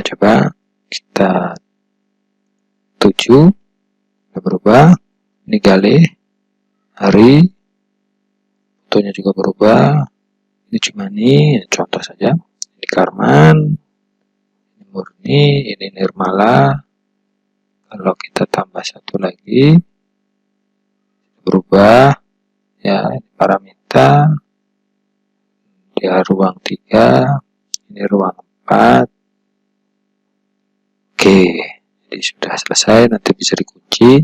coba kita tuju, berubah. Ini Gale, hari, fotonya juga berubah. Ini Cimani, contoh saja. Ini Karman, ini Murni, ini Nirmala. Kalau kita tambah satu lagi, berubah. Ya, ini Paramita, dia ruang 3, ini ruang 4. Oke, jadi sudah selesai, nanti bisa dikunci.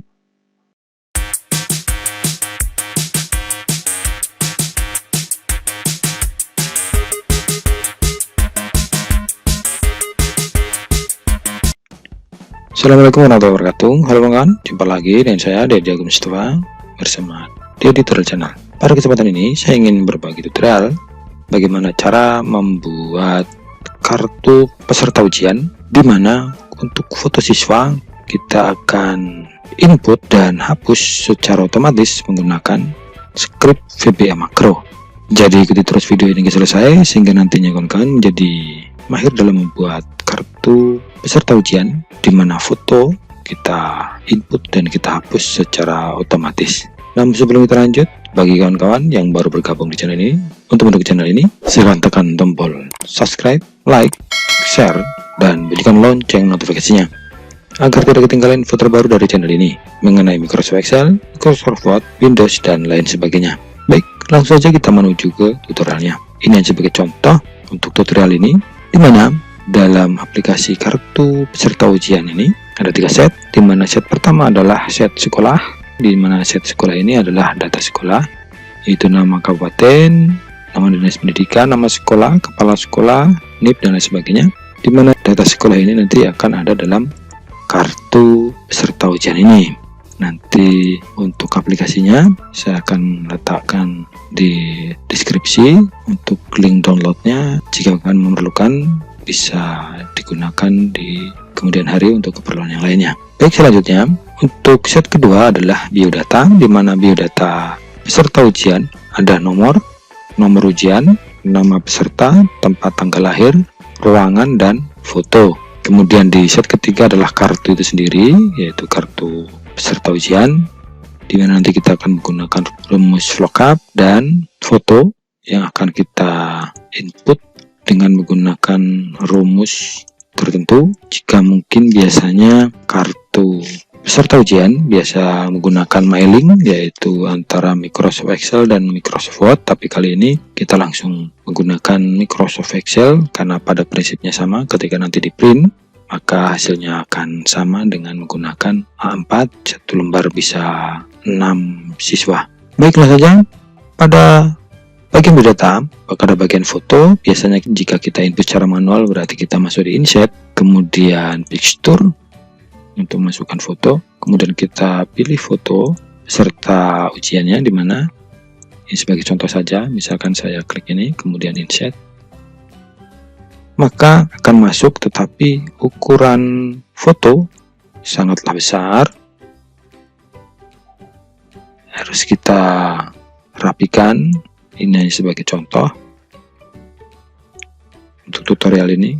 Assalamualaikum warahmatullahi wabarakatuh. Halo kawan, jumpa lagi dengan saya Dedi Agung Mustafa bersama di Tutorial Channel. Pada kesempatan ini saya ingin berbagi tutorial bagaimana cara membuat kartu peserta ujian, di mana untuk foto siswa kita akan input dan hapus secara otomatis menggunakan script VBA Makro. Jadi ikuti terus video ini hingga selesai sehingga nantinya kawan-kawan menjadi mahir dalam membuat kartu peserta ujian, di mana foto kita input dan kita hapus secara otomatis. Namun sebelum kita lanjut, bagi kawan-kawan yang baru bergabung di channel ini, untuk mendukung channel ini, silahkan tekan tombol subscribe, like, share, dan bunyikan lonceng notifikasinya agar tidak ketinggalan info terbaru dari channel ini mengenai Microsoft Excel, Microsoft Word, Windows, dan lain sebagainya. Baik, langsung saja kita menuju ke tutorialnya. Ini sebagai contoh untuk tutorial ini, di mana dalam aplikasi kartu peserta ujian ini ada 3 set, di mana set pertama adalah set sekolah, di mana set sekolah ini adalah data sekolah, yaitu nama kabupaten, nama dinas pendidikan, nama sekolah, kepala sekolah, NIP, dan lain sebagainya, di mana data sekolah ini nanti akan ada dalam kartu peserta ujian ini. Nanti untuk aplikasinya saya akan letakkan di deskripsi untuk link downloadnya, jika akan memerlukan bisa digunakan di kemudian hari untuk keperluan yang lainnya. Baik, selanjutnya untuk set kedua adalah biodata, di mana biodata peserta ujian ada nomor ujian, nama peserta, tempat tanggal lahir, ruangan, dan foto. Kemudian di set ketiga adalah kartu itu sendiri, yaitu kartu peserta ujian, di mana nanti kita akan menggunakan rumus lookup dan foto yang akan kita input dengan menggunakan rumus tertentu. Jika mungkin biasanya kartu peserta ujian biasa menggunakan mailing, yaitu antara Microsoft Excel dan Microsoft Word, tapi kali ini kita langsung menggunakan Microsoft Excel karena pada prinsipnya sama. Ketika nanti di print, maka hasilnya akan sama dengan menggunakan A4, satu lembar bisa 6 siswa. Baiklah saja, pada bagian biodata, pada bagian foto, biasanya jika kita input secara manual berarti kita masuk di insert, kemudian picture untuk masukkan foto, kemudian kita pilih foto serta ujiannya, di mana ini sebagai contoh saja, misalkan saya klik ini, kemudian insert, maka akan masuk, tetapi ukuran foto sangatlah besar, harus kita rapikan. Ini hanya sebagai contoh untuk tutorial ini.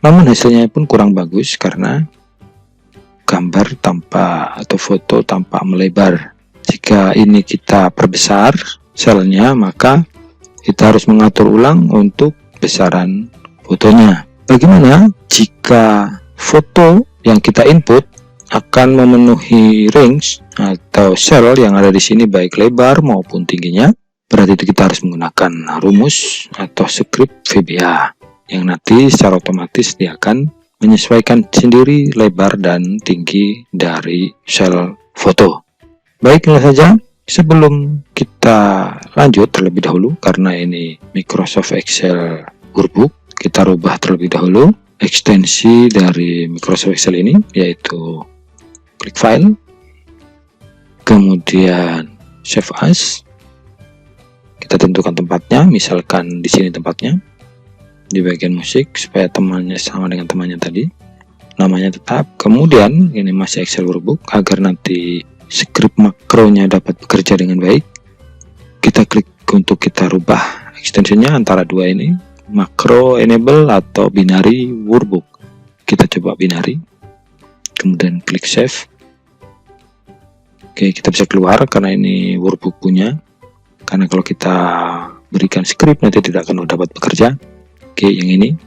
Namun hasilnya pun kurang bagus karena gambar tanpa atau foto tanpa melebar. Jika ini kita perbesar selnya, maka kita harus mengatur ulang untuk besaran fotonya. Bagaimana jika foto yang kita input akan memenuhi range atau sel yang ada di sini, baik lebar maupun tingginya? Berarti itu kita harus menggunakan rumus atau script VBA yang nanti secara otomatis dia akan menyesuaikan sendiri lebar dan tinggi dari sel foto. Baiklah saja, sebelum kita lanjut terlebih dahulu, karena ini Microsoft Excel Workbook, kita rubah terlebih dahulu ekstensi dari Microsoft Excel ini, yaitu klik file, kemudian save as, kita tentukan tempatnya, misalkan di sini tempatnya di bagian musik, supaya temannya sama dengan temannya tadi, namanya tetap. Kemudian ini masih Excel Workbook, agar nanti script makronya dapat bekerja dengan baik, kita klik untuk kita rubah ekstensinya antara dua ini, macro enable atau binary workbook. Kita coba binary, kemudian klik save. Oke, kita bisa keluar karena ini workbook punya. Karena kalau kita berikan script nanti tidak akan dapat bekerja. Oke, yang ini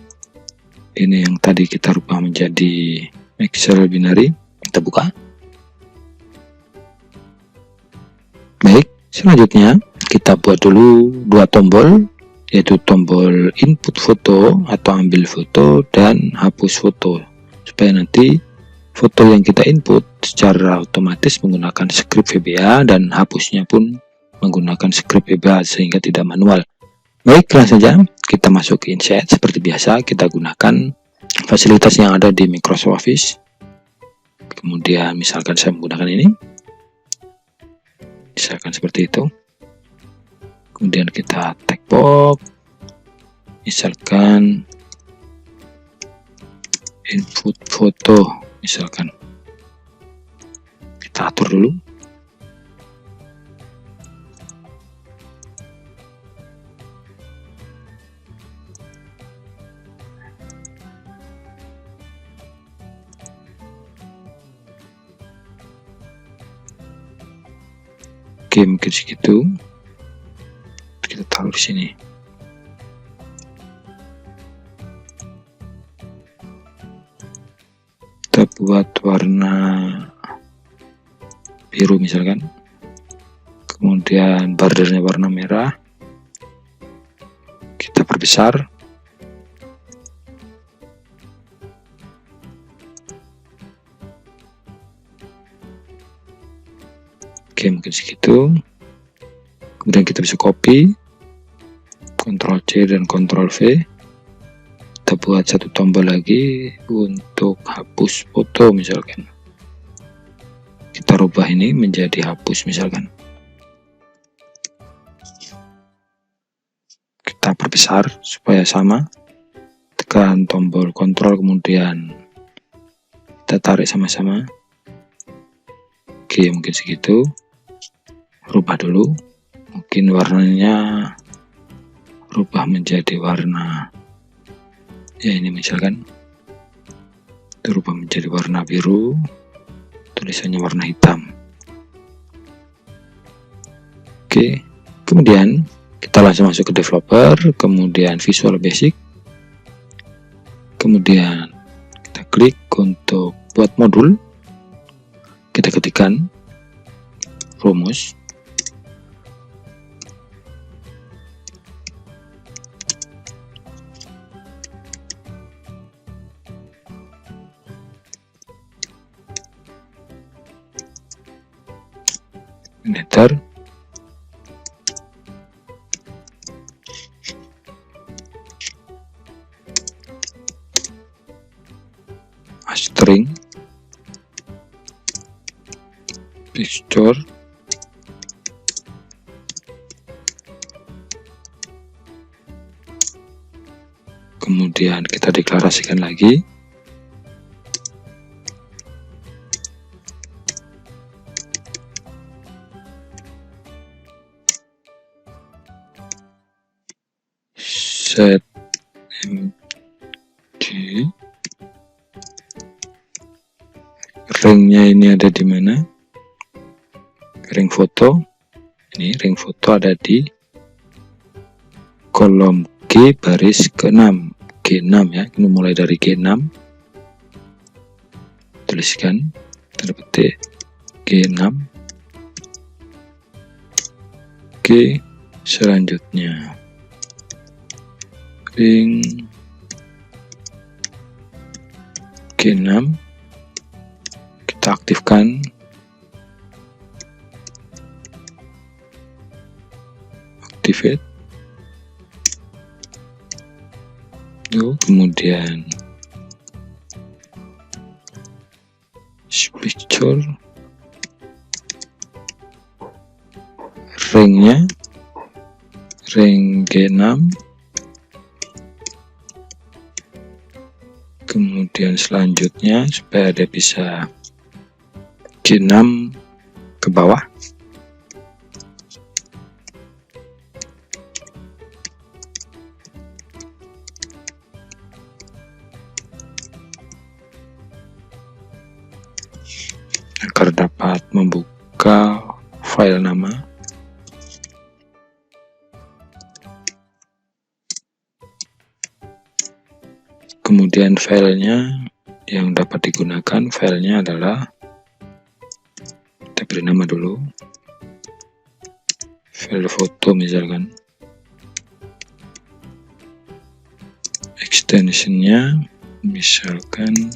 yang tadi kita rubah menjadi Excel binary. Kita buka. Baik, selanjutnya kita buat dulu dua tombol, yaitu tombol input foto atau ambil foto dan hapus foto, supaya nanti foto yang kita input secara otomatis menggunakan script VBA dan hapusnya pun menggunakan script VBA sehingga tidak manual. Baik, langsung saja kita masuk ke Inset. Seperti biasa kita gunakan fasilitas yang ada di Microsoft Office. Kemudian misalkan saya menggunakan ini, misalkan seperti itu. Kemudian kita tag box, misalkan input foto, misalkan kita atur dulu. Oke, mungkin segitu. Kita taruh di sini. Kita buat warna biru misalkan. Kemudian bordernya warna merah. Kita perbesar. Oke, mungkin segitu. Kemudian kita bisa copy, Ctrl C dan Ctrl V. Kita buat satu tombol lagi untuk hapus foto misalkan. Kita rubah ini menjadi hapus misalkan. Kita perbesar supaya sama. Tekan tombol Ctrl kemudian kita tarik sama-sama. Oke, mungkin segitu. Rubah dulu, mungkin warnanya rubah menjadi warna, ya ini misalkan itu rubah menjadi warna biru, tulisannya warna hitam. Oke, kemudian kita langsung masuk ke developer, kemudian Visual Basic, kemudian kita klik untuk buat modul. Kita ketikkan rumus. Enter. String picture kemudian kita deklarasikan lagi. Set mg, ringnya ini ada di mana? Ring foto, ini ring foto ada di kolom G baris ke-6, G6 ya, ini mulai dari G6, tuliskan, terpetik G6, G selanjutnya ring G6, kita aktifkan, activate, kemudian picture, ringnya ring G6, kemudian selanjutnya supaya dia bisa G6 ke bawah, agar dapat membuka file nama. Kemudian filenya yang dapat digunakan, filenya adalah, kita beri nama dulu, file foto misalkan. Extensionnya misalkan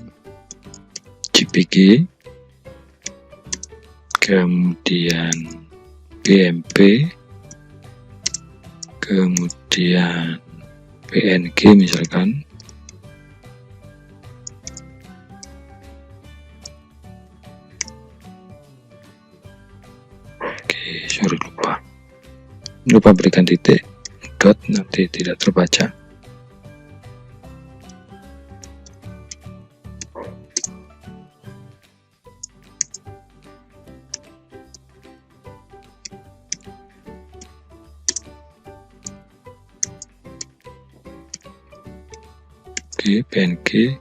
JPG, kemudian BMP, kemudian PNG misalkan. Oke, sorry, lupa berikan titik, dot, nanti tidak terbaca. Oke, PNG,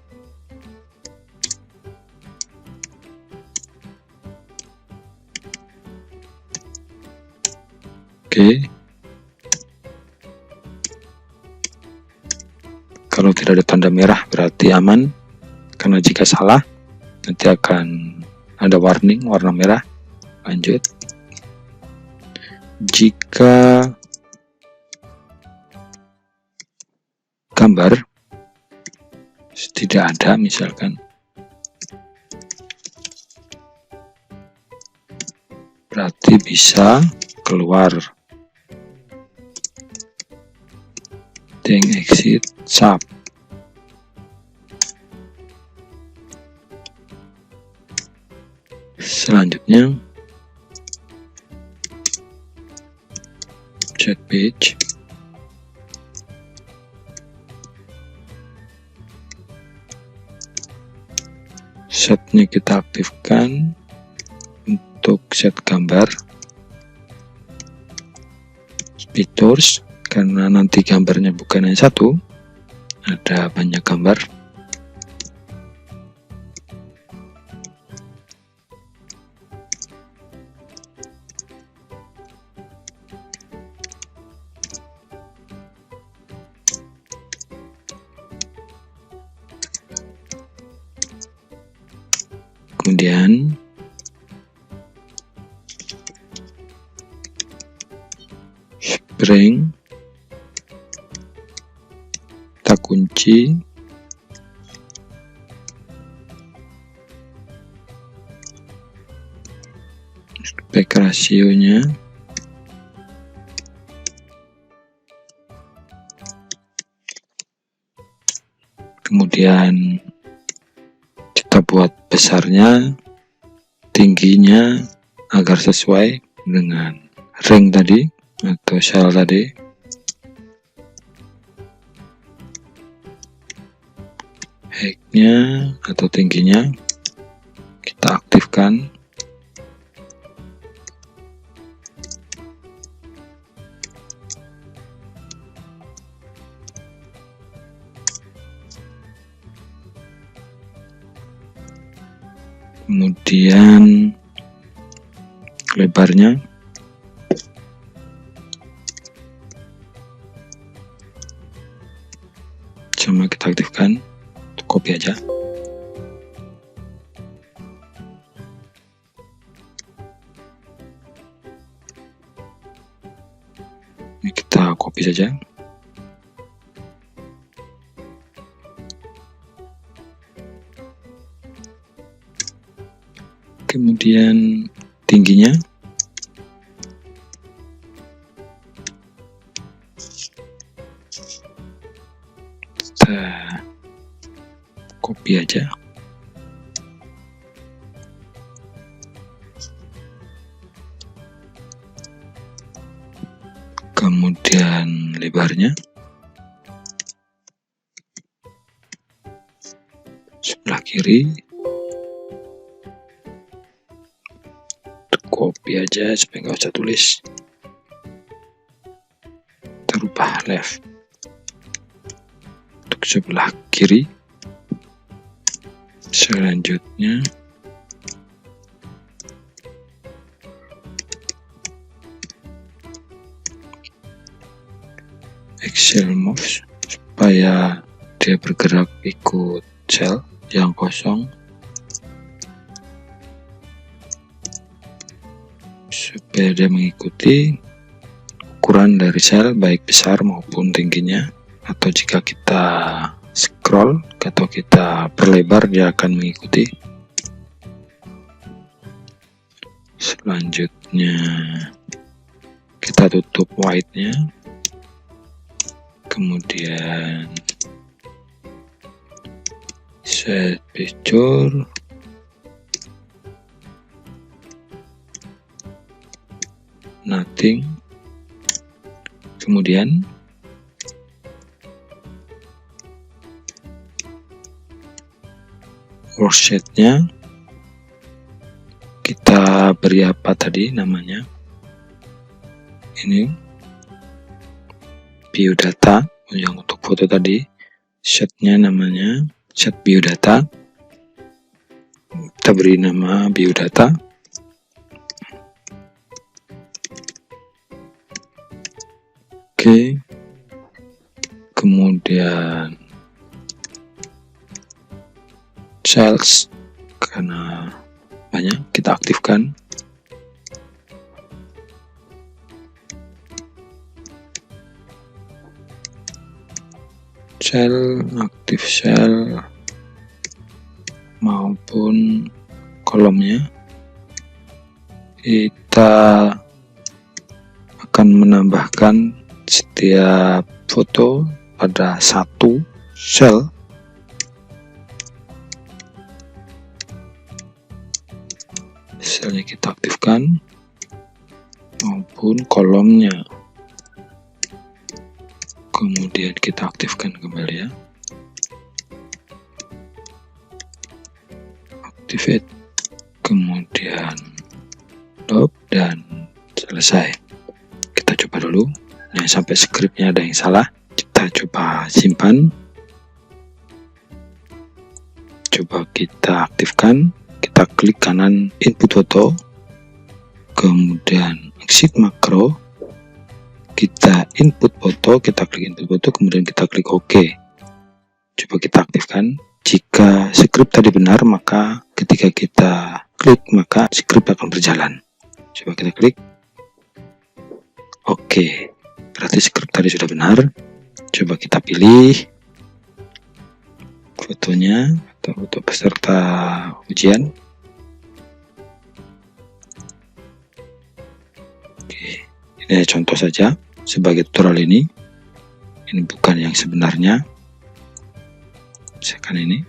oke. Kalau tidak ada tanda merah berarti aman, karena jika salah nanti akan ada warning warna merah. Lanjut. Jika gambar tidak ada misalkan, berarti bisa keluar. Then exit sub. Selanjutnya set page. Setnya kita aktifkan untuk set gambar. Pictures, karena nanti gambarnya bukan hanya satu, ada banyak gambar. Kemudian spring, kita kunci, aspek rasionya, kemudian kita buat besarnya, tingginya agar sesuai dengan ring tadi atau sel tadi. Height-nya atau tingginya kita aktifkan. Kemudian lebarnya, sama kita aktifkan. Copy aja. Ini kita copy saja. Kemudian tingginya kita copy aja. Kemudian lebarnya sebelah kiri, copy aja supaya nggak usah tulis. Kita rubah left untuk sebelah kiri. Selanjutnya pixel mouse supaya dia bergerak ikut sel yang kosong, supaya dia mengikuti ukuran dari sel baik besar maupun tingginya, atau jika kita scroll atau kita perlebar dia akan mengikuti. Selanjutnya kita tutup white-nya, kemudian set picture, nothing, kemudian worksheet-nya kita beri apa tadi namanya, ini biodata yang untuk foto tadi, setnya namanya set biodata, kita beri nama biodata. Oke, kemudian cells karena banyak kita aktifkan. Sel, aktif sel maupun kolomnya. Kita akan menambahkan setiap foto pada satu sel. Selnya kita aktifkan maupun kolomnya, kemudian kita aktifkan kembali ya, activate, kemudian stop dan selesai. Kita coba dulu, nah sampai scriptnya ada yang salah, kita coba simpan, coba kita aktifkan. Kita klik kanan input foto, kemudian exit makro, kita input foto, kita klik input foto, kemudian kita klik OK. Coba kita aktifkan. Jika script tadi benar, maka ketika kita klik maka script akan berjalan. Coba kita klik OK, berarti script tadi sudah benar. Coba kita pilih fotonya atau foto peserta ujian. Oke, ini contoh saja sebagai tutorial ini bukan yang sebenarnya. Misalkan ini.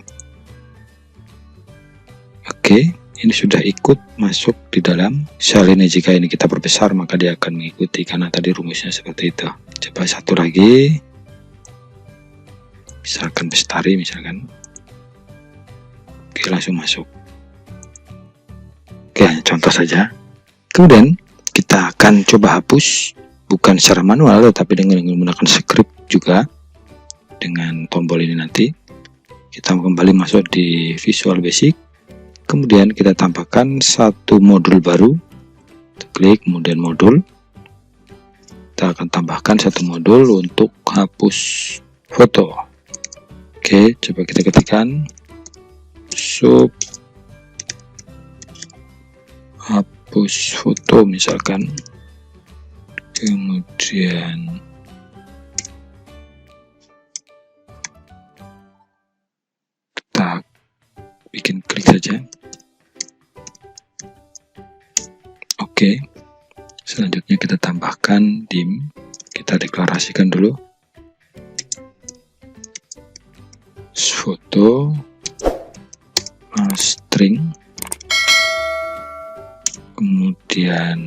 Oke, ini sudah ikut masuk di dalam sel ini. Jika ini kita perbesar maka dia akan mengikuti karena tadi rumusnya seperti itu. Coba satu lagi, misalkan Bestari misalkan. Oke, langsung masuk. Oke, hanya contoh saja. Kemudian kita akan coba hapus, bukan secara manual tetapi dengan menggunakan script juga. Dengan tombol ini nanti kita kembali masuk di Visual Basic, kemudian kita tambahkan satu modul baru. Kita klik kemudian modul, kita akan tambahkan satu modul untuk hapus foto. Oke, coba kita ketikkan sub hapus foto misalkan, kemudian kita bikin klik saja. Oke, selanjutnya kita tambahkan dim, kita deklarasikan dulu foto string, kemudian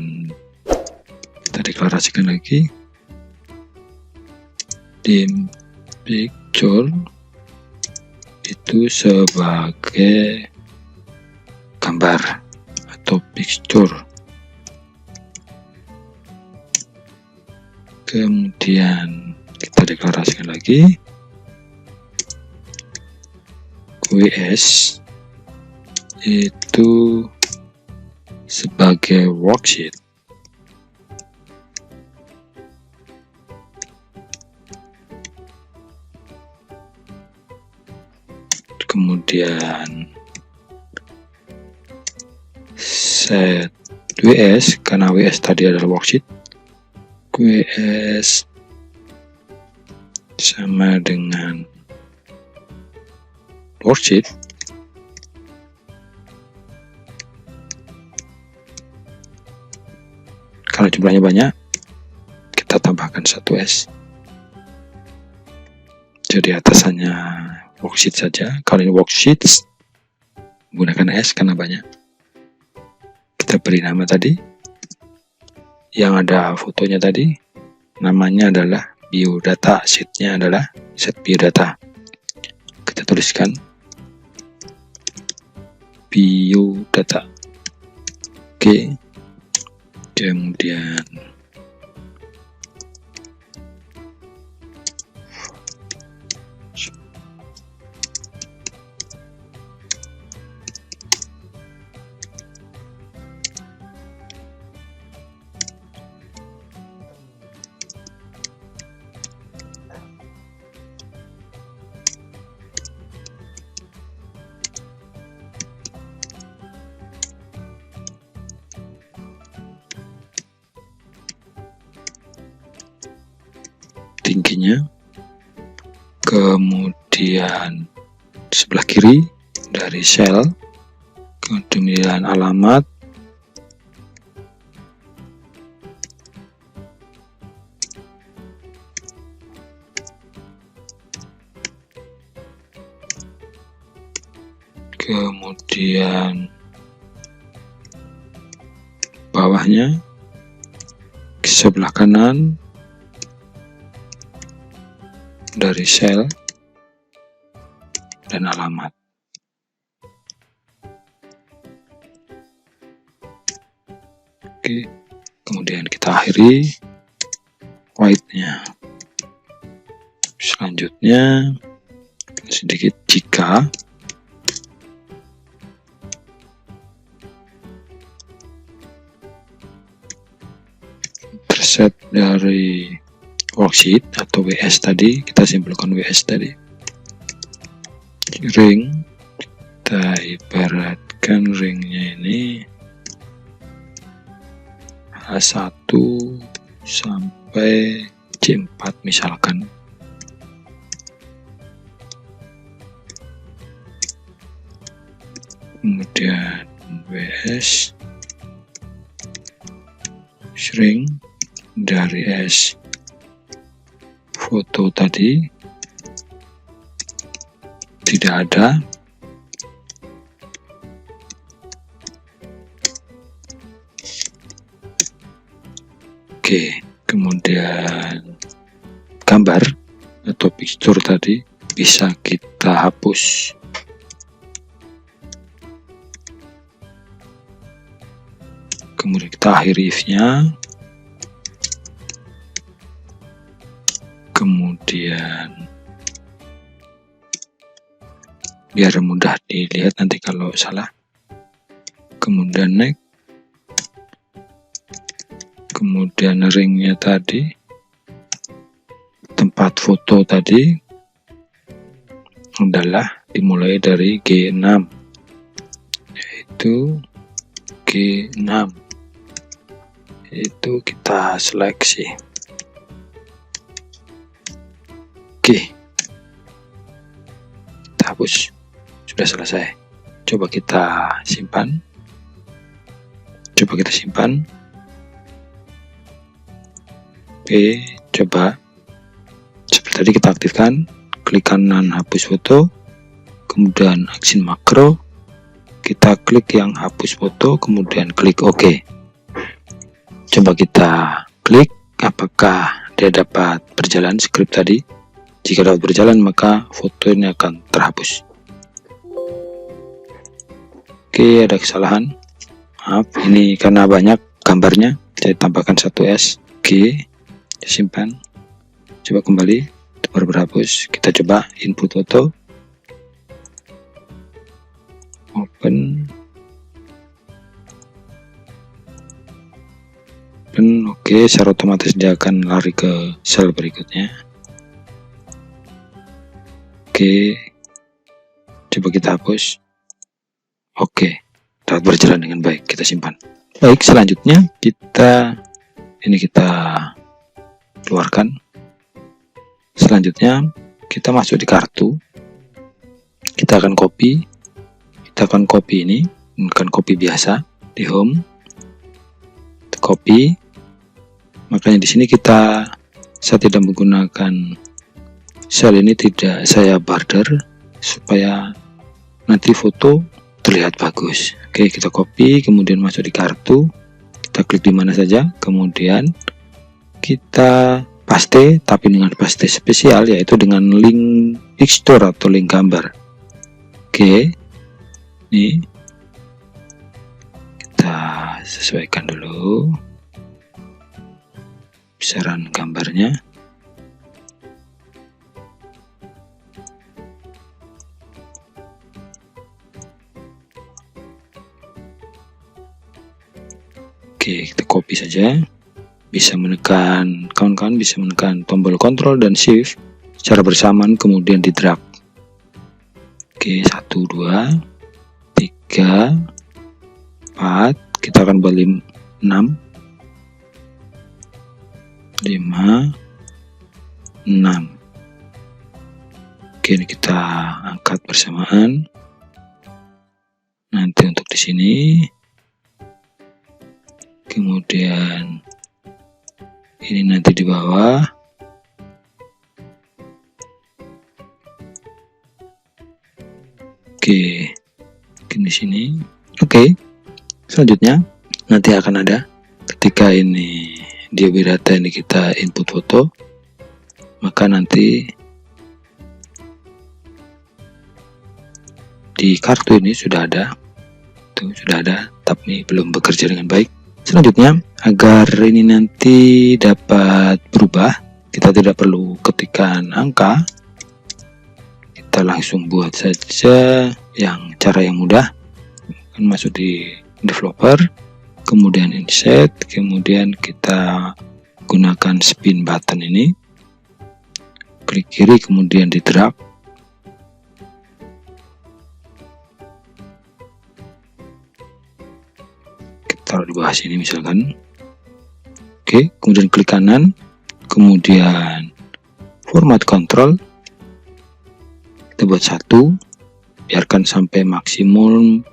kita deklarasikan lagi dim picture itu sebagai gambar atau picture, kemudian kita deklarasikan lagi QS itu sebagai worksheet. kemudian set WS, karena WS tadi adalah worksheet, WS sama dengan worksheet. Kalau jumlahnya banyak, kita tambahkan 1S. Jadi atasannya worksheet saja. Kalau ini worksheets, gunakan S karena banyak. Kita beri nama tadi. Yang ada fotonya tadi, namanya adalah biodata. Sheetnya adalah set biodata. Kita tuliskan biodata. Oke. Kemudian tingginya, kemudian sebelah kiri dari sel, kemudian alamat, kemudian bawahnya sebelah kanan dari sel dan alamat. Oke, kemudian kita akhiri white-nya. Selanjutnya sedikit jika terset dari worksheet atau WS tadi, kita simpulkan WS tadi. Ring, kita ibaratkan ringnya ini H1 sampai C4 misalkan. Kemudian WS ring dari S foto tadi tidak ada. Oke, kemudian gambar atau picture tadi bisa kita hapus. Kemudian kita akhiri if-nya. Kemudian biar mudah dilihat nanti kalau salah, kemudian next, kemudian ringnya tadi, tempat foto tadi adalah dimulai dari G6, yaitu G6, itu kita seleksi. Oke, kita hapus. Sudah selesai. Coba kita simpan. Oke, coba seperti tadi kita aktifkan, klik kanan hapus foto, kemudian action makro, kita klik yang hapus foto, kemudian klik OK. Coba kita klik apakah dia dapat berjalan script tadi. Jika dapat berjalan, maka foto ini akan terhapus. Oke, ada kesalahan. Maaf, ini karena banyak gambarnya, saya tambahkan 1S. Oke, simpan. Coba kembali, itu baru berhapus. Kita coba input foto. Open. Oke, secara otomatis dia akan lari ke sel berikutnya. Oke, Coba kita hapus. Oke, dapat berjalan dengan baik. Kita simpan. Baik, selanjutnya kita keluarkan. Selanjutnya kita masuk di kartu. Kita akan copy. Ini bukan copy biasa di home. Copy. Makanya di sini saya tidak menggunakan sel ini, tidak saya border supaya nanti foto terlihat bagus. Oke, kita copy, kemudian masuk di kartu, kita klik di mana saja, kemudian kita paste, tapi dengan paste spesial, yaitu dengan link picture atau link gambar. Oke, ini kita sesuaikan dulu besaran gambarnya. Oke, kita copy saja. Kawan-kawan bisa menekan tombol Ctrl dan Shift secara bersamaan, kemudian di drag. Oke, 1, 2, 3, 4. Kita akan buat 6, 5, 6. Oke, ini kita angkat bersamaan. Nanti untuk di sini, kemudian ini nanti di bawah. Oke, di sini. Oke, selanjutnya nanti akan ada ketika ini di biodata ini kita input foto, maka nanti di kartu ini sudah ada, tapi belum bekerja dengan baik. Selanjutnya, agar ini nanti dapat berubah, kita tidak perlu ketikkan angka, kita langsung buat saja cara yang mudah. Masuk di developer, kemudian insert, kemudian kita gunakan spin button ini, klik kiri, kemudian di drag. Kita taruh di bawah sini misalkan. Oke, kemudian klik kanan, kemudian format control, kita buat 1, biarkan sampai maksimum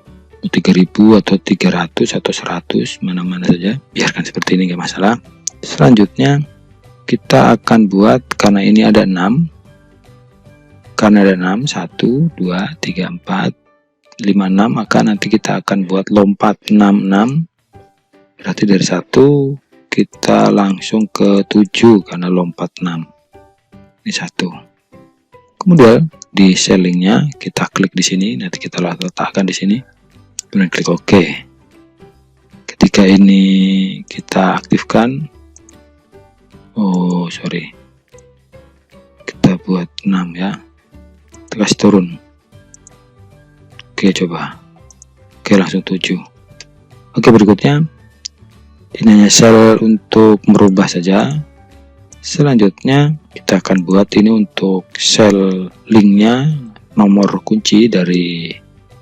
3000 atau 300 atau 100, mana-mana saja, biarkan seperti ini, nggak masalah. Selanjutnya kita akan buat, karena ini ada 6, 1, 2, 3, 4, 5, 6, maka nanti kita akan buat lompat 6, berarti dari 1 kita langsung ke 7 karena lompat 6, ini 1. Kemudian di cellingnya kita klik di sini, nanti kita letakkan di sini, kemudian klik OK. Ketika ini kita aktifkan, kita buat 6 ya, kita kasih turun. Oke, coba. Oke, langsung 7. Oke, berikutnya ini hanya sel untuk merubah saja. Selanjutnya kita akan buat ini untuk sel linknya, nomor kunci dari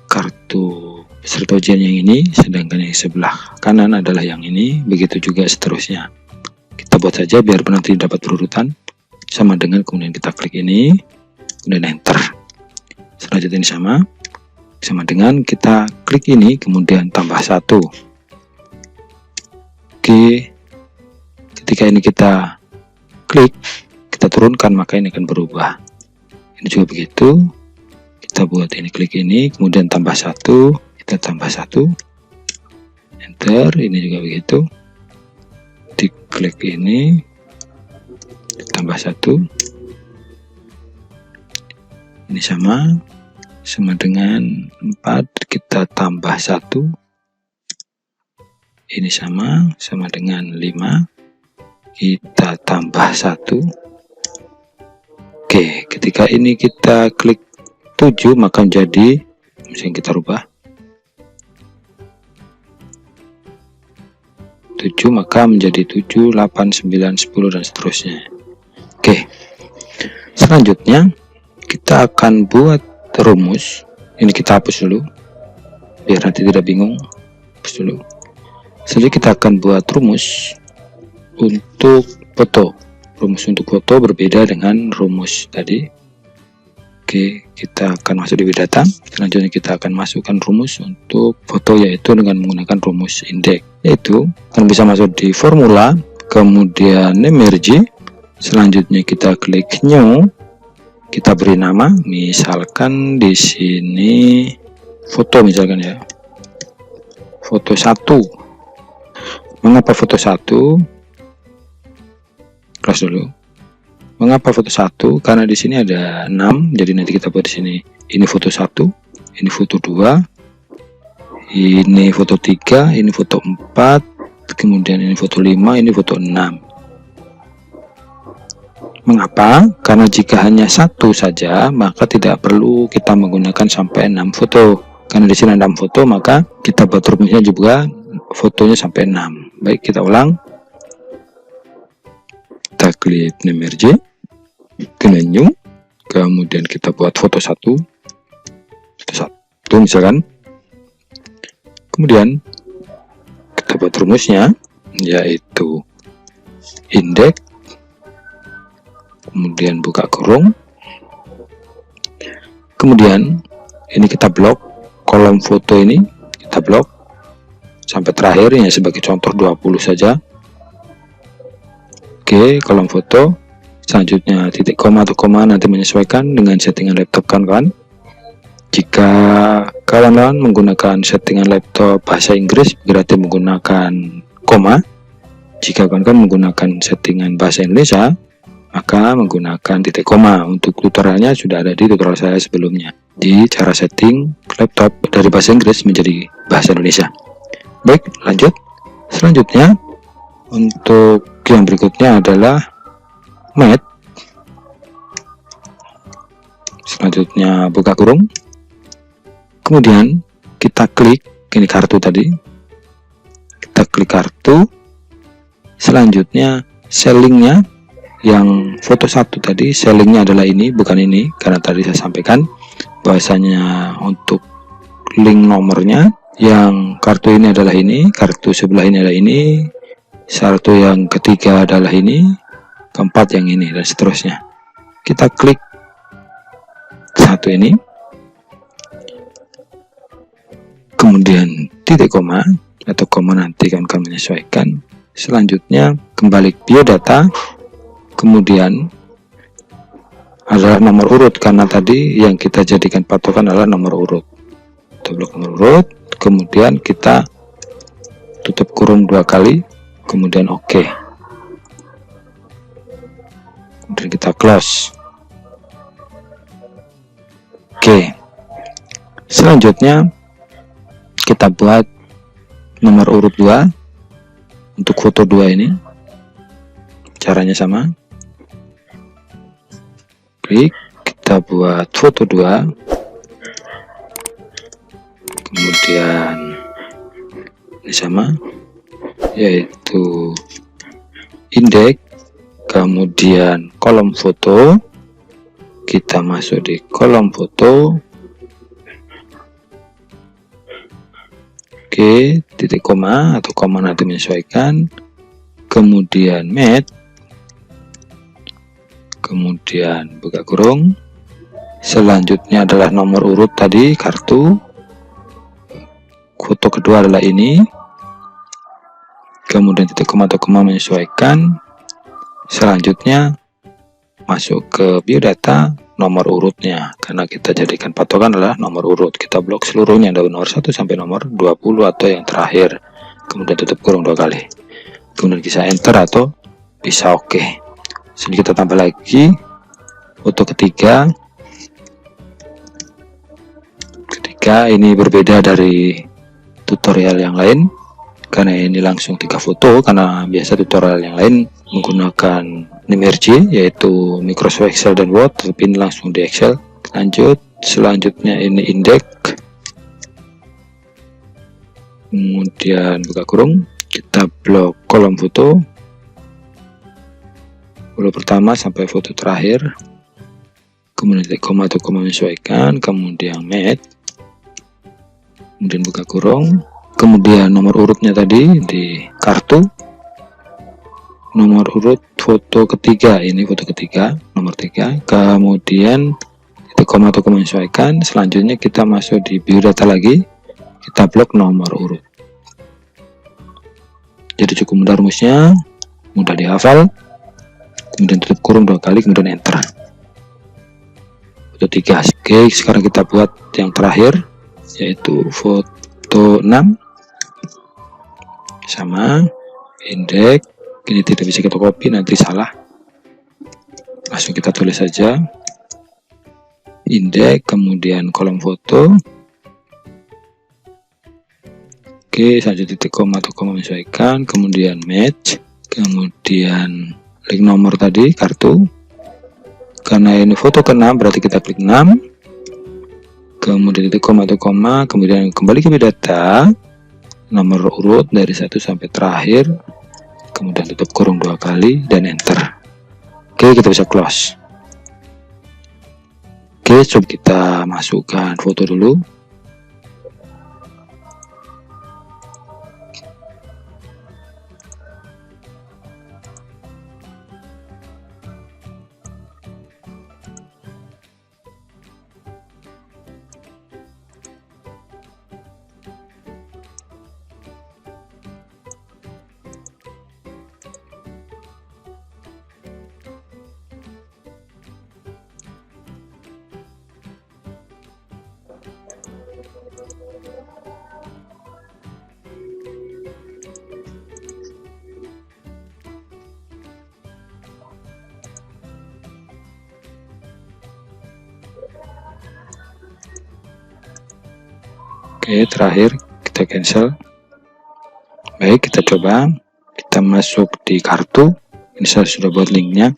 kartu peserta ujian yang ini, sedangkan yang sebelah kanan adalah yang ini, begitu juga seterusnya. Kita buat saja biar nanti dapat berurutan sama dengan, kemudian kita klik ini, kemudian enter. Selanjutnya ini sama dengan kita klik ini, kemudian tambah 1. Oke, ketika ini kita klik, kita turunkan, maka ini akan berubah. Ini juga begitu, kita buat ini, klik ini, kemudian tambah 1, kita tambah 1, enter. Ini juga begitu, diklik ini, tambah 1, ini sama dengan 4, kita tambah 1, ini sama dengan 5, kita tambah 1. Oke, ketika ini kita klik 7, maka menjadi, misalnya kita rubah 7, maka menjadi 7, 8, 9, 10 dan seterusnya. Oke, selanjutnya kita akan buat rumus Ini kita hapus dulu biar nanti tidak bingung. Hapus dulu. Selanjutnya kita akan buat rumus untuk foto. Rumus untuk foto berbeda dengan rumus tadi. Oke, kita akan masuk di data. Selanjutnya kita akan masukkan rumus untuk foto, yaitu dengan menggunakan rumus indeks. Yaitu kan bisa masuk di formula, kemudian merge. Selanjutnya kita klik new. Kita beri nama, misalkan di sini foto misalkan ya. Foto 1. Mengapa foto 1? Close dulu. Mengapa foto 1? Karena di sini ada 6, jadi nanti kita buat di sini. Ini foto 1, ini foto 2, ini foto 3, ini foto 4, kemudian ini foto 5, ini foto 6. Mengapa? Karena jika hanya satu saja, maka tidak perlu kita menggunakan sampai 6 foto. Karena di sini ada 6 foto, maka kita buat rumusnya juga fotonya sampai 6. Baik, kita ulang. Kita klik merge, ke menu, kemudian kita buat foto 1 misalkan. Kemudian kita buat rumusnya, yaitu indeks, kemudian buka kurung, kemudian ini kita blok kolom foto, ini kita blok sampai terakhir ya, sebagai contoh 20 saja. Oke, kolom foto. Selanjutnya titik koma atau koma nanti menyesuaikan dengan settingan laptop kawan-kawan. Jika kawan-kawan menggunakan settingan laptop bahasa Inggris, berarti menggunakan koma. Jika kawan-kawan menggunakan settingan bahasa Indonesia, maka menggunakan titik koma. Untuk tutorialnya sudah ada di tutorial saya sebelumnya, di cara setting laptop dari bahasa Inggris menjadi bahasa Indonesia. Baik, lanjut. Selanjutnya untuk yang berikutnya adalah mat. Selanjutnya buka kurung, kemudian kita klik ini kartu tadi, kita klik kartu. Selanjutnya sellingnya, yang foto 1 tadi sellingnya adalah ini, bukan ini, karena tadi saya sampaikan bahwasanya untuk link nomornya yang kartu ini adalah ini, kartu sebelah ini adalah ini, kartu yang ketiga adalah ini, keempat yang ini, dan seterusnya. Kita klik satu ini, kemudian titik koma atau koma nanti akan menyesuaikan. Selanjutnya kembali biodata, kemudian adalah nomor urut, karena tadi yang kita jadikan patokan adalah nomor urut. Kita blok nomor urut, kemudian kita tutup kurung 2 kali, kemudian oke. Dan kita close. Oke, selanjutnya kita buat nomor urut 2 untuk foto 2 ini. Caranya sama, klik, kita buat foto 2, kemudian ini sama, yaitu indeks, kemudian kolom foto. Kita masuk di kolom foto. Oke, titik koma atau koma nanti menyesuaikan, kemudian mat, kemudian buka kurung. Selanjutnya adalah nomor urut tadi, kartu. Foto kedua adalah ini, kemudian titik koma atau koma menyesuaikan. Selanjutnya masuk ke biodata, nomor urutnya, karena kita jadikan patokan adalah nomor urut. Kita blok seluruhnya dari nomor 1 sampai nomor 20 atau yang terakhir, kemudian tutup kurung 2 kali, kemudian bisa enter atau bisa oke. Jadi kita tambah lagi foto ketiga. Ini berbeda dari tutorial yang lain, karena ini langsung 3 foto, karena biasa tutorial yang lain menggunakan merge, yaitu Microsoft Excel dan Word, tapi ini langsung di Excel. Lanjut, selanjutnya ini indeks, kemudian buka kurung, kita blok kolom foto, foto pertama sampai foto terakhir, kemudian titik koma atau koma menyesuaikan, kemudian mat, kemudian buka kurung, kemudian nomor urutnya tadi di kartu, nomor urut foto ketiga, ini foto ketiga, nomor 3, kemudian titik koma atau menyesuaikan. Selanjutnya kita masuk di biodata lagi, kita blok nomor urut. Jadi cukup mudah rumusnya, mudah dihafal, kemudian tutup kurung 2 kali, kemudian enter. Foto 3. Oke, sekarang kita buat yang terakhir, yaitu foto 6, sama indeks. Ini tidak bisa kita copy, nanti salah, langsung kita tulis saja indeks, kemudian kolom foto. Oke, selanjutnya titik koma atau koma menyesuaikan, kemudian match, kemudian link nomor tadi kartu. Karena ini foto ke-6 berarti kita klik 6, kemudian titik koma atau koma, kemudian kembali ke biodata, nomor urut dari 1 sampai terakhir, kemudian tutup kurung 2 kali dan enter. Oke, kita bisa close. Oke, coba kita masukkan foto dulu. Oke, terakhir kita cancel. Baik, kita coba, kita masuk di kartu. Ini saya sudah buat linknya,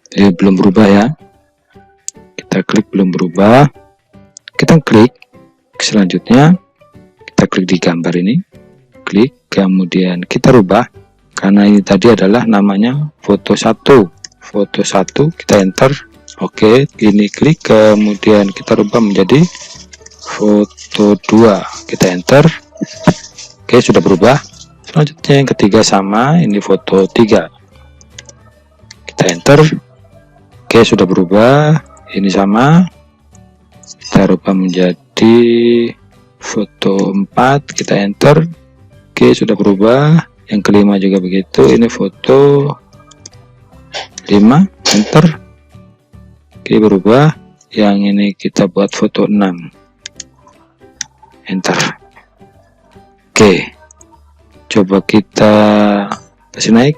jadi belum berubah ya. Kita klik belum berubah, kita klik selanjutnya, kita klik di gambar ini, klik, kemudian kita rubah, karena ini tadi adalah namanya foto 1, foto 1, kita enter. Oke, ini klik, kemudian kita rubah menjadi foto 2, kita enter. Oke, sudah berubah. Selanjutnya yang ketiga sama, ini foto 3, kita enter. Oke, sudah berubah. Ini sama, kita rubah menjadi foto 4, kita enter. Oke, sudah berubah. Yang kelima juga begitu, ini foto 5, enter. Oke, berubah. Yang ini kita buat foto 6, enter. Oke, coba kita kasih naik.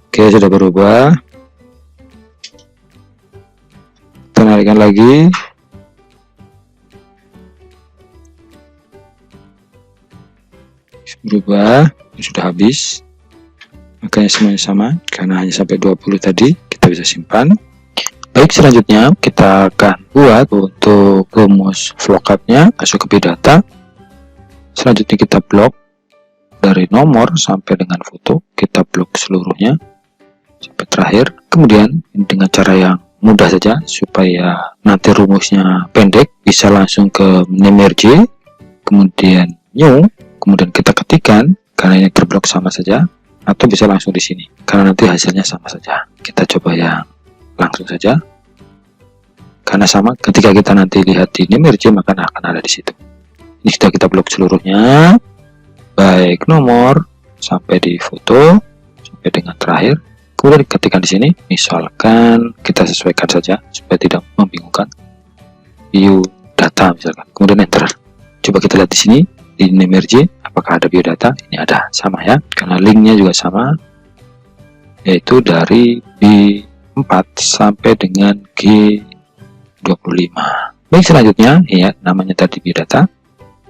Oke, sudah berubah. Kita naikkan lagi. Berubah, sudah habis. Makanya semuanya sama, karena hanya sampai 20 tadi. Kita bisa simpan. Baik, selanjutnya kita akan buat untuk rumus VLOOKUP-nya, masuk ke biodata. Selanjutnya kita blok dari nomor sampai dengan foto, kita blok seluruhnya sampai terakhir. Kemudian dengan cara yang mudah saja supaya nanti rumusnya pendek, bisa langsung ke merge, kemudian new, kemudian kita ketikkan, karena ini terblok sama saja, atau bisa langsung di sini karena nanti hasilnya sama saja. Kita coba yang langsung saja, karena sama, ketika kita nanti lihat di merge maka akan ada di situ. Ini sudah kita blok seluruhnya, baik nomor sampai di foto sampai dengan terakhir. Kemudian ketikkan di sini, misalkan kita sesuaikan saja supaya tidak membingungkan, view data misalkan, kemudian enter. Coba kita lihat di sini di merge apakah ada biodata. Ini ada, sama ya, karena linknya juga sama, yaitu dari B4 sampai dengan G25. Baik, selanjutnya ya, namanya tadi biodata.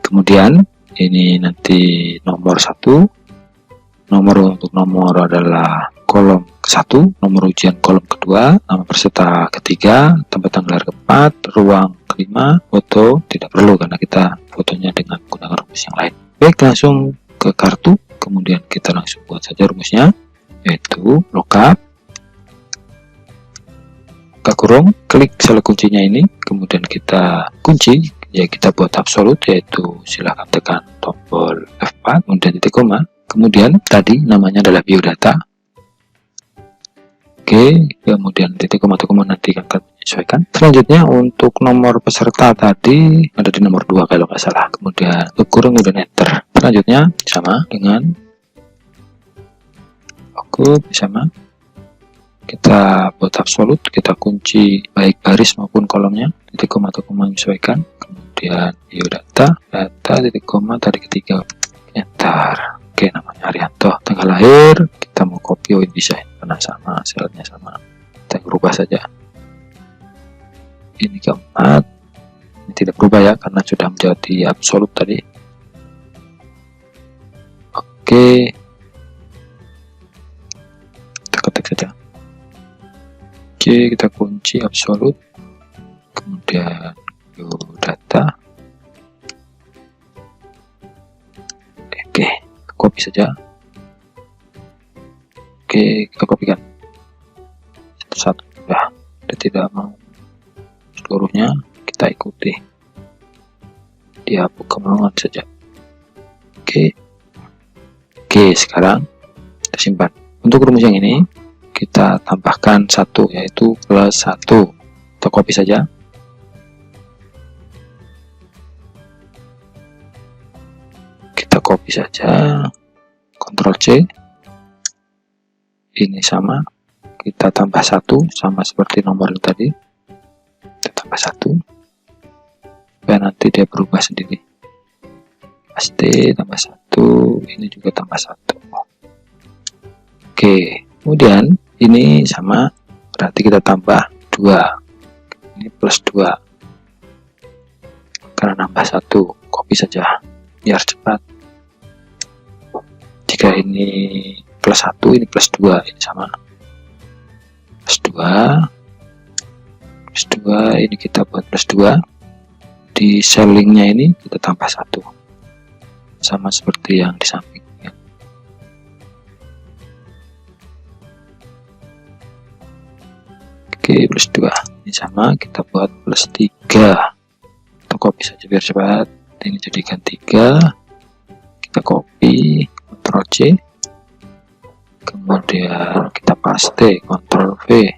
Kemudian ini nanti nomor 1, nomor untuk nomor adalah kolom ke-1, nomor ujian kolom kedua, nama peserta ketiga, tempat tanggal keempat, ruang kelima, foto tidak perlu karena kita fotonya dengan menggunakan rumus yang lain. Baik, langsung ke kartu, kemudian kita langsung buat saja rumusnya, yaitu lookup, buka kurung, klik sel kuncinya ini, kemudian kita kunci ya kita buat absolut, yaitu silahkan tekan tombol F4 kemudian titik koma, kemudian tadi namanya adalah biodata. Oke, kemudian titik koma nanti akan menyesuaikan. Selanjutnya untuk nomor peserta tadi ada di nomor 2 kalau nggak salah, kemudian kurung kemudian enter. Selanjutnya sama dengan sama, kita buat absolut, kita kunci baik baris maupun kolomnya, titik koma menyesuaikan, kemudian biodata, titik koma tadi ketiga, enter. Oke, namanya Arianto, tanggal lahir kita mau copy, bisa karena sama, selnya sama, kita berubah saja. Ini keempat, ini tidak berubah ya karena sudah menjadi absolut tadi. Oke, kita ketik saja. Oke, kita kunci absolut, kemudian biodata. Oke, copy saja. Oke, kita kopikan satu-satu. Sudah, kita tidak mau seluruhnya, kita ikuti, dihapus kemauan saja. Oke, sekarang kita simpan. Untuk rumus yang ini kita tambahkan 1, yaitu plus 1. Kita copy saja. Kita copy saja, Ctrl C. Ini sama, kita tambah 1 sama seperti nomor yang tadi, kita tambah 1 supaya nanti dia berubah sendiri. Paste tambah 1, ini juga tambah 1. Oke, kemudian ini sama, berarti kita tambah 2, ini plus 2 karena nambah 1. Copy saja biar cepat. Jika ini plus 1, ini plus 2, ini sama, plus 2, ini kita buat plus 2, di cellingnya ini kita tambah 1 sama seperti yang di samping ya. Oke, plus 2 ini sama, kita buat plus 3, kita copy saja biar cepat. Ini jadikan 3, kita copy, Ctrl C, kemudian kita paste, Ctrl V,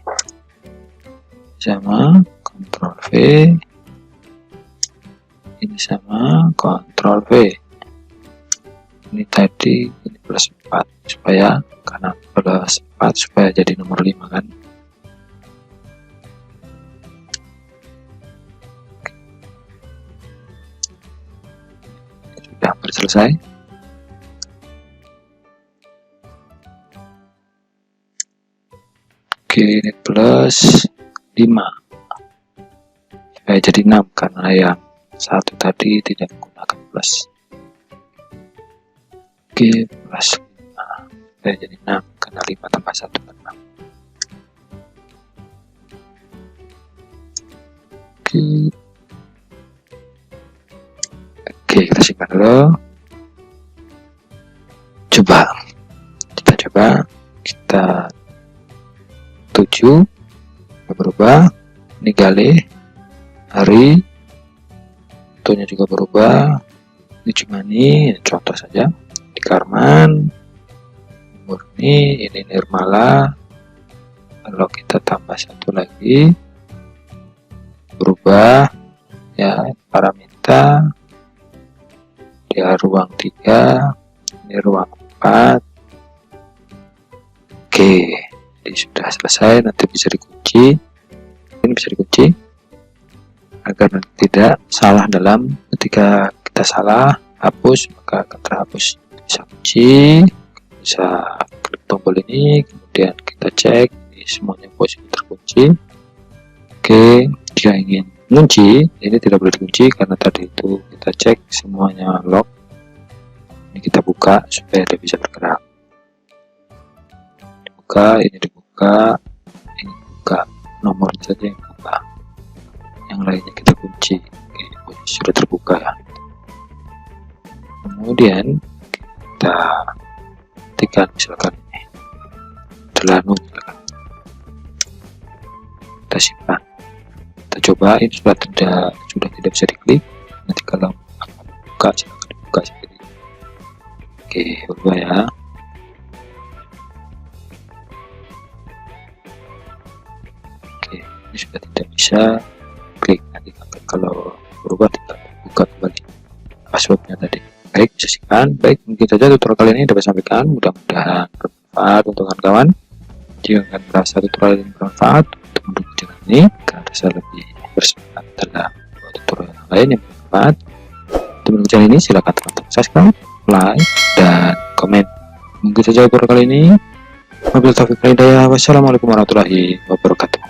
sama, Ctrl V, ini sama, Ctrl V, ini tadi, ini plus 4, supaya, karena plus 4 supaya jadi nomor 5 kan. Sudah selesai. Oke, ini plus 5 supaya jadi 6 karena yang satu tadi tidak menggunakan plus. Oke, plus 5 supaya jadi 6 karena 5 tambah 1 kan 6. Oke, kita simpan dulu. Kita coba, kita 7 berubah, ini Gale, hari, tentunya juga berubah, ini cuma ini contoh saja, di Karman, Murni, ini Nirmala. Kalau kita tambah 1 lagi, berubah ya, Paraminta, dia ruang 3, ini ruang 4. Oke, jadi sudah selesai. Nanti bisa dikunci, ini bisa dikunci agar nanti tidak salah dalam, ketika kita salah hapus maka akan terhapus. Bisa kunci, bisa klik tombol ini, kemudian kita cek ini semuanya posisi terkunci. Oke, jika ingin kunci ini tidak boleh dikunci karena tadi itu kita cek semuanya lock. Ini kita buka supaya dia bisa bergerak. Dibuka, ini dibuka, ini buka, nomornya saja yang buka, yang lainnya kita kunci. Oke, sudah terbuka ya. Kemudian kita ketikkan misalkan ini Delano, misalkan kita simpan, kita coba. Ini sudah tidak bisa diklik, nanti kalau buka silahkan dibuka sendiri. Oke, berubah ya. Oke, ini sudah tidak bisa, klik nanti kalau berubah tinggal buka kembali passwordnya tadi. Baik, saksikan. Baik, mungkin saja tutorial kali ini dapat sampaikan, mudah-mudahan bermanfaat untuk kawan-kawan. Jika kalian merasa tutorial ini bermanfaat untuk mendukung channel ini, karena saya lebih bersemangat dalam tutorial lain yang bermanfaat untuk mendukung channel ini, silakan teman-teman subscribe, like, dan komen. Mungkin saja tutorial kali ini. Wabillahi taufiq wal hidayah. Wassalamualaikum warahmatullahi wabarakatuh.